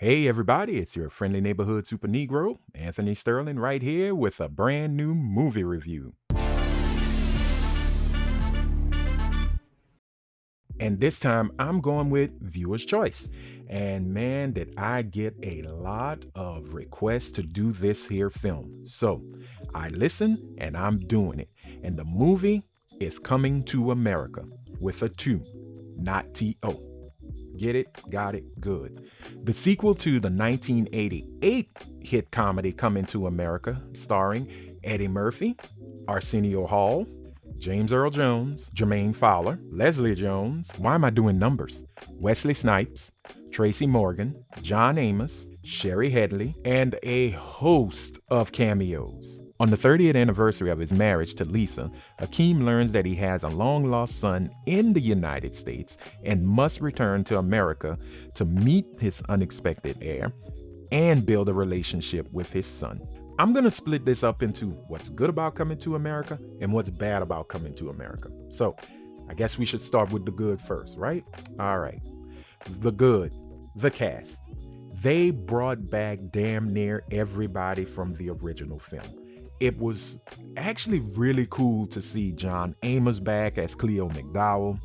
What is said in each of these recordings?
Hey, everybody, it's your friendly neighborhood super Negro, Anthony Sterling, right here with a brand new movie review. And this time I'm going with viewer's choice. And man, did I get a lot of requests to do this here film. So I listened and I'm doing it. And the movie is Coming to America with a 2, not T-O. Get it? Got it? Good. The sequel to the 1988 hit comedy Coming to America, starring Eddie Murphy, Arsenio Hall, James Earl Jones, Jermaine Fowler, Leslie Jones, why am I doing numbers? Wesley Snipes, Tracy Morgan, John Amos, Sherry Headley, and a host of cameos. On the 30th anniversary of his marriage to Lisa, Akeem learns that he has a long lost son in the United States and must return to America to meet his unexpected heir and build a relationship with his son. I'm going to split this up into what's good about Coming to America and what's bad about Coming to America. So I guess we should start with the good first, right? All right. The good, the cast. They brought back damn near everybody from the original film. It was actually really cool to see John Amos back as Cleo McDowell.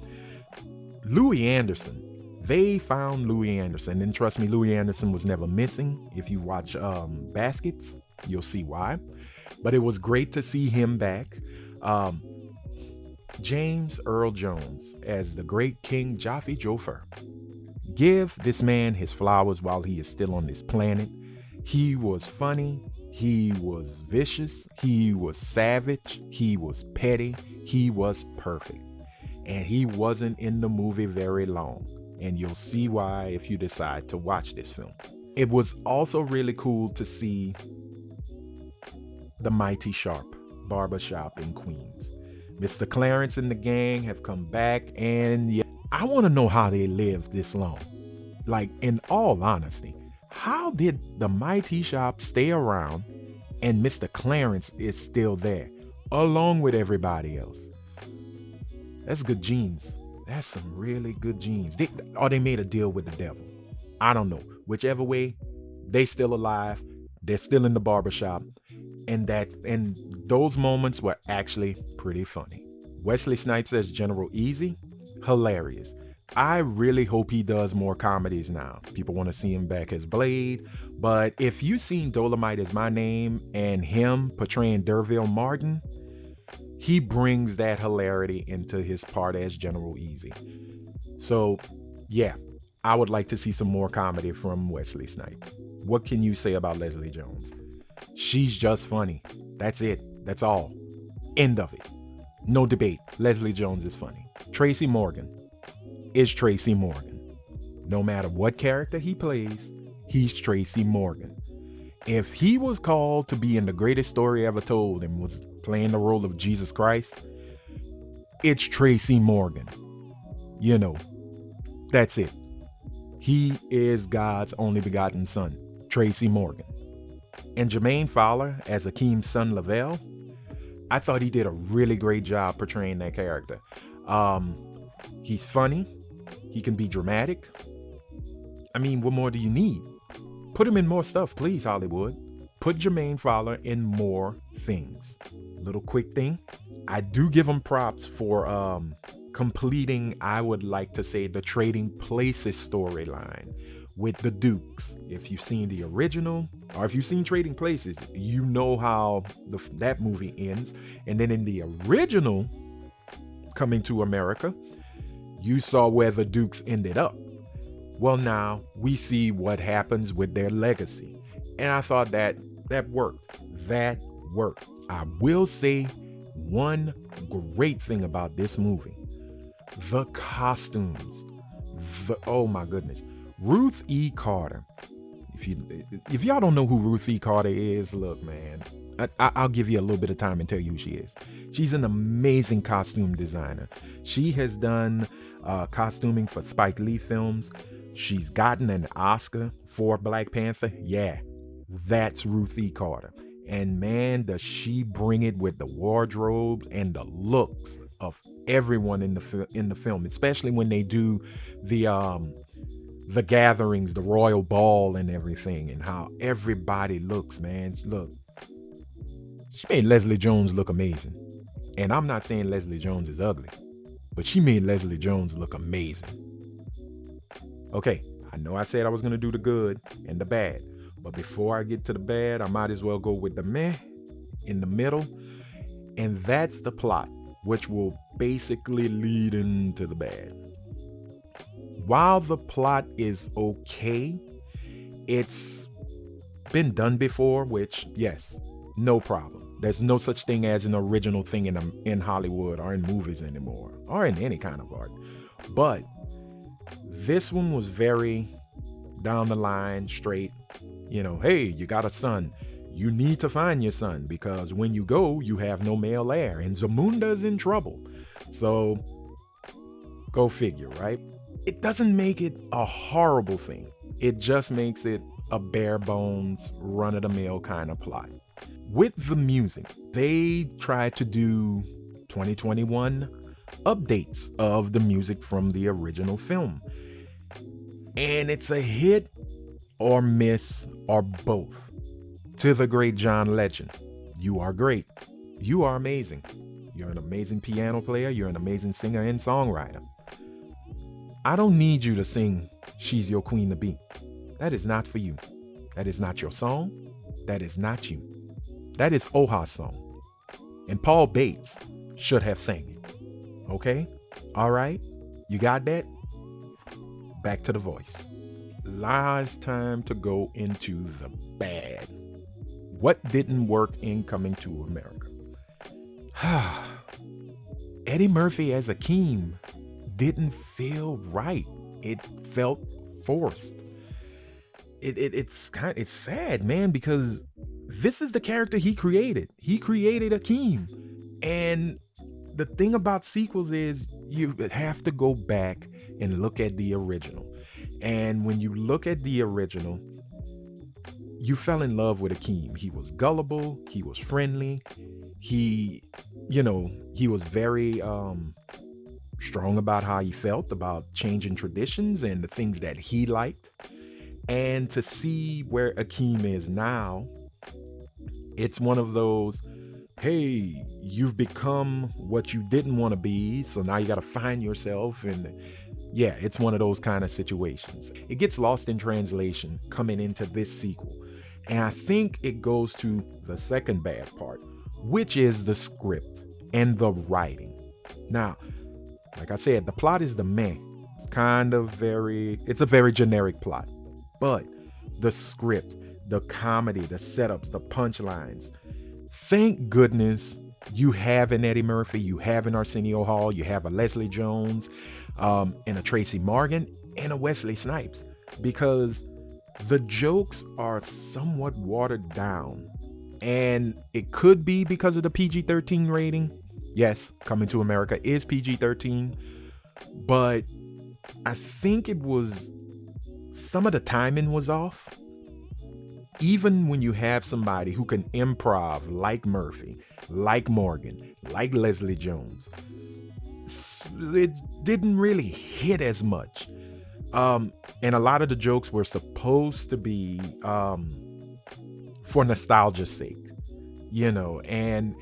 Louis Anderson. They found Louis Anderson. And trust me, Louis Anderson was never missing. If you watch Baskets, you'll see why. But it was great to see him back. James Earl Jones as the great King Jaffe Joffer. Give this man his flowers while he is still on this planet. He was funny. He was vicious. He was savage. He was petty. He was perfect. And he wasn't in the movie very long. And you'll see why if you decide to watch this film. It was also really cool to see the Mighty Sharp barbershop in Queens. Mr. Clarence and the gang have come back, and yeah, I want to know how they lived this long. Like, in all honesty, how did the Mighty Shop stay around and Mr. Clarence is still there, along with everybody else? That's good genes. That's some really good genes. They made a deal with the devil. I don't know. Whichever way, they still alive. They're still in the barbershop. And those moments were actually pretty funny. Wesley Snipes as General Easy, hilarious. I really hope he does more comedies now. People want to see him back as Blade. But if you've seen Dolomite Is My Name and him portraying Derville Martin, he brings that hilarity into his part as General Easy. So, yeah, I would like to see some more comedy from Wesley Snipes. What can you say about Leslie Jones? She's just funny. That's it. That's all. End of it. No debate. Leslie Jones is funny. Tracy Morgan is Tracy Morgan. No matter what character he plays, he's Tracy Morgan. If he was called to be in the greatest story ever told and was playing the role of Jesus Christ, it's Tracy Morgan. You know, that's it. He is God's only begotten son, Tracy Morgan. And Jermaine Fowler as Akeem's son Lavelle, I thought he did a really great job portraying that character. He's funny. He can be dramatic. I mean, what more do you need? Put him in more stuff, please, Hollywood. Put Jermaine Fowler in more things. Little quick thing. I do give him props for completing, I would like to say, the Trading Places storyline with the Dukes. If you've seen the original, or if you've seen Trading Places, you know how that movie ends. And then in the original Coming to America, you saw where the Dukes ended up. Well, now we see what happens with their legacy. And I thought that worked. That worked. I will say one great thing about this movie. The costumes. Oh my goodness. Ruth E. Carter. If y'all don't know who Ruth E. Carter is, look, man, I'll give you a little bit of time and tell you who she is. She's an amazing costume designer. She has done costuming for Spike Lee films. She's gotten an Oscar for Black Panther. Yeah, that's Ruth E. Carter. And man, does she bring it with the wardrobe and the looks of everyone in the film, especially when they do the the gatherings, the royal ball and everything, and how everybody looks, man. Look, she made Leslie Jones look amazing. And I'm not saying Leslie Jones is ugly, but she made Leslie Jones look amazing. Okay, I know I said I was going to do the good and the bad, but before I get to the bad, I might as well go with the meh in the middle. And that's the plot, which will basically lead into the bad. While the plot is okay, it's been done before, which, yes, no problem. There's no such thing as an original thing in Hollywood or in movies anymore, or in any kind of art. But this one was very down the line, straight. Hey, you got a son. You need to find your son, because when you go, you have no male heir, and Zamunda's in trouble. So, go figure, right? It doesn't make it a horrible thing. It just makes it a bare bones, run-of-the-mill kind of plot. With the music, they tried to do 2021 updates of the music from the original film. And it's a hit or miss or both. To the great John Legend, you are great. You are amazing. You're an amazing piano player. You're an amazing singer and songwriter. I don't need you to sing She's Your Queen to Be. That is not for you. That is not your song. That is not you. That is Oha's song. And Paul Bates should have sang it. Okay? All right? You got that? Back to the voice. Last time to go into the bad. What didn't work in Coming to America? Eddie Murphy as Akeem didn't feel right. It felt forced. It's sad, man, because this is the character he created. He created Akeem. And the thing about sequels is you have to go back and look at the original. And when you look at the original, you fell in love with Akeem. He was gullible. He was friendly. He was very strong about how he felt about changing traditions and the things that he liked. And to see where Akeem is now, it's one of those, hey, you've become what you didn't want to be, so now you got to find yourself. And yeah, it's one of those kind of situations. It gets lost in translation coming into this sequel. And I think it goes to the second bad part, which is the script and the writing. Now, like I said, the plot is the meh. It's a very generic plot. But the script, the comedy, the setups, the punchlines. Thank goodness you have an Eddie Murphy, you have an Arsenio Hall, you have a Leslie Jones, and a Tracy Morgan, and a Wesley Snipes. Because the jokes are somewhat watered down. And it could be because of the PG-13 rating. Yes, Coming to America is PG-13. But I think some of the timing was off. Even when you have somebody who can improv like Murphy, like Morgan, like Leslie Jones, it didn't really hit as much. And a lot of the jokes were supposed to be for nostalgia's sake, and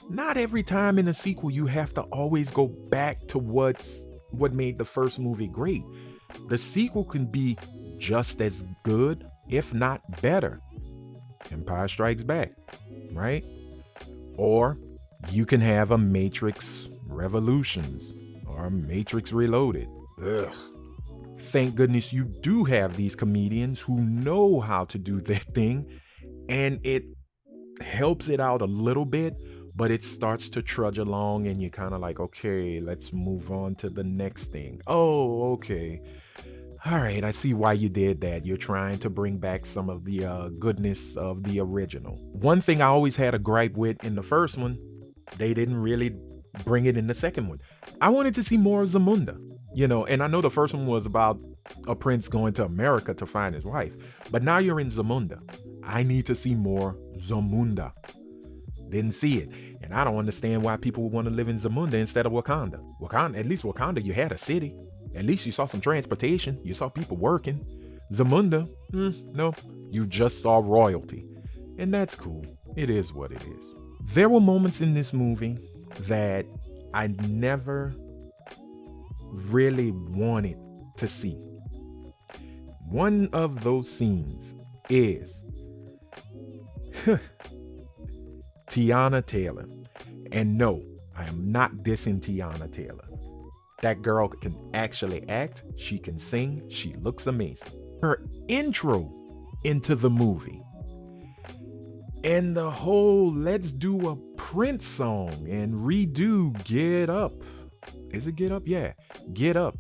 not every time in a sequel you have to always go back to what made the first movie great. The sequel can be just as good, if not better. Empire Strikes Back, right? Or you can have a Matrix Revolutions or a Matrix Reloaded. Ugh. Thank goodness you do have these comedians who know how to do their thing, and it helps it out a little bit, but it starts to trudge along and you're kind of like, okay, let's move on to the next thing. Oh, okay. All right, I see why you did that. You're trying to bring back some of the goodness of the original. One thing I always had a gripe with in the first one, they didn't really bring it in the second one. I wanted to see more of Zamunda, and I know the first one was about a prince going to America to find his wife, but now you're in Zamunda. I need to see more Zamunda. Didn't see it. And I don't understand why people would want to live in Zamunda instead of Wakanda. At least Wakanda, you had a city. At least you saw some transportation. You saw people working. Zamunda, no, you just saw royalty. And that's cool. It is what it is. There were moments in this movie that I never really wanted to see. One of those scenes is Tiana Taylor. And no, I am not dissing Tiana Taylor. That girl can actually act. She can sing. She looks amazing. Her intro into the movie and the whole let's do a Prince song and redo Get Up. Is it Get Up? Yeah. Get Up.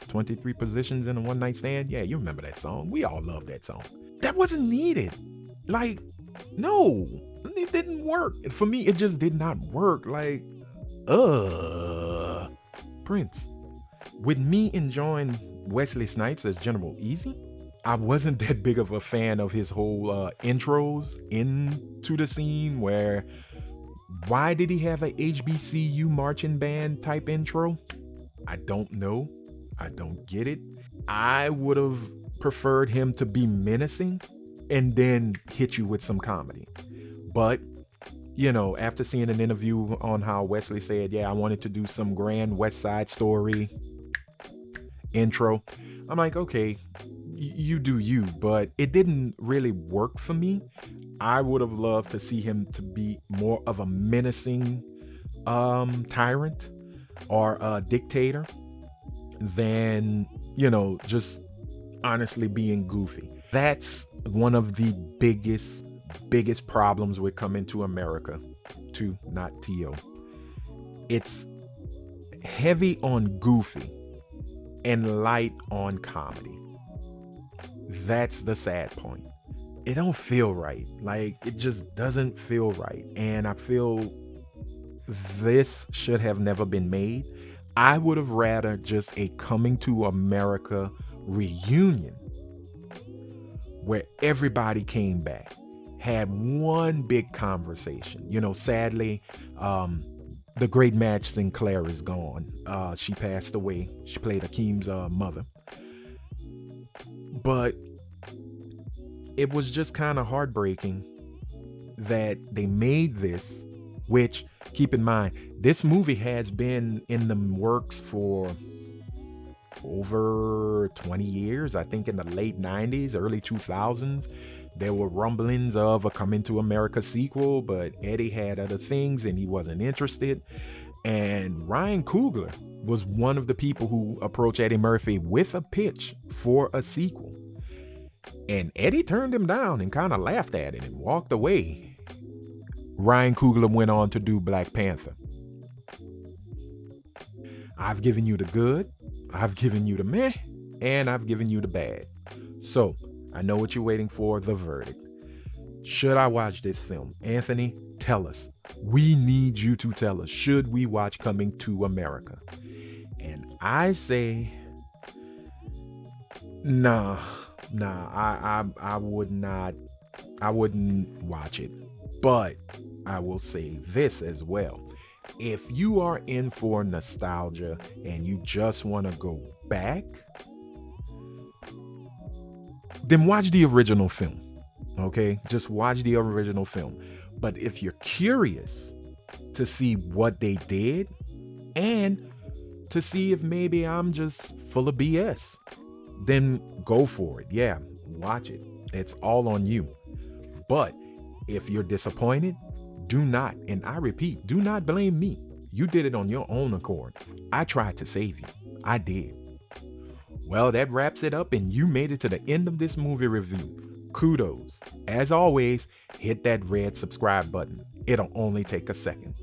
23 positions in a one night stand. Yeah, you remember that song. We all love that song. That wasn't needed. Like, no, it didn't work. For me, it just did not work. Like, Prince. With me enjoying Wesley Snipes as General Easy, I wasn't that big of a fan of his whole intros into the scene where, why did he have a HBCU marching band type intro? I don't know. I don't get it. I would have preferred him to be menacing and then hit you with some comedy. But, after seeing an interview on how Wesley said, yeah, I wanted to do some grand West Side Story intro, I'm like, okay, you do you, but it didn't really work for me. I would have loved to see him to be more of a menacing tyrant or a dictator than, just honestly being goofy. That's one of the biggest problems with Coming to America 2, not T.O. It's heavy on goofy and light on comedy. That's the sad point. It don't feel right. Like, it just doesn't feel right. And I feel this should have never been made. I would have rather just a Coming to America reunion where everybody came back, had one big conversation. Sadly, the great Madge Sinclair is gone. She passed away. She played Akeem's mother. But it was just kind of heartbreaking that they made this, which, keep in mind, this movie has been in the works for over 20 years. I think in the late 90s, early 2000s, there were rumblings of a Coming to America sequel, but Eddie had other things and he wasn't interested. And Ryan Coogler was one of the people who approached Eddie Murphy with a pitch for a sequel. And Eddie turned him down and kind of laughed at it and walked away. Ryan Coogler went on to do Black Panther. I've given you the good, I've given you the meh, and I've given you the bad. So, I know what you're waiting for, the verdict. Should I watch this film? Anthony, tell us. We need you to tell us. Should we watch Coming to America? And I say, nah, I would not. I wouldn't watch it. But I will say this as well. If you are in for nostalgia and you just want to go back, then watch the original film. Okay? Just watch the original film. But if you're curious to see what they did and to see if maybe I'm just full of BS, then go for it. Yeah, watch it. It's all on you. But if you're disappointed, do not, and I repeat, do not blame me. You did it on your own accord. I tried to save you. I did. Well, that wraps it up, and you made it to the end of this movie review. Kudos. As always, hit that red subscribe button. It'll only take a second.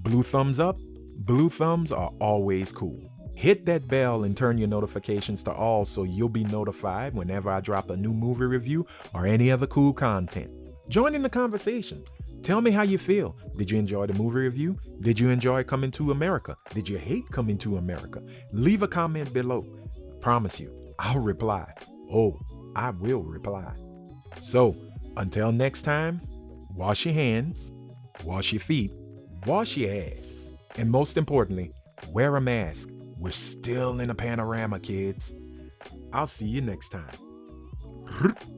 Blue thumbs up. Blue thumbs are always cool. Hit that bell and turn your notifications to all so you'll be notified whenever I drop a new movie review or any other cool content. Join in the conversation. Tell me how you feel. Did you enjoy the movie review? Did you enjoy Coming to America? Did you hate Coming to America? Leave a comment below. I promise you, I'll reply. Oh, I will reply. So, until next time, wash your hands, wash your feet, wash your ass, and most importantly, wear a mask. We're still in a panorama, kids. I'll see you next time.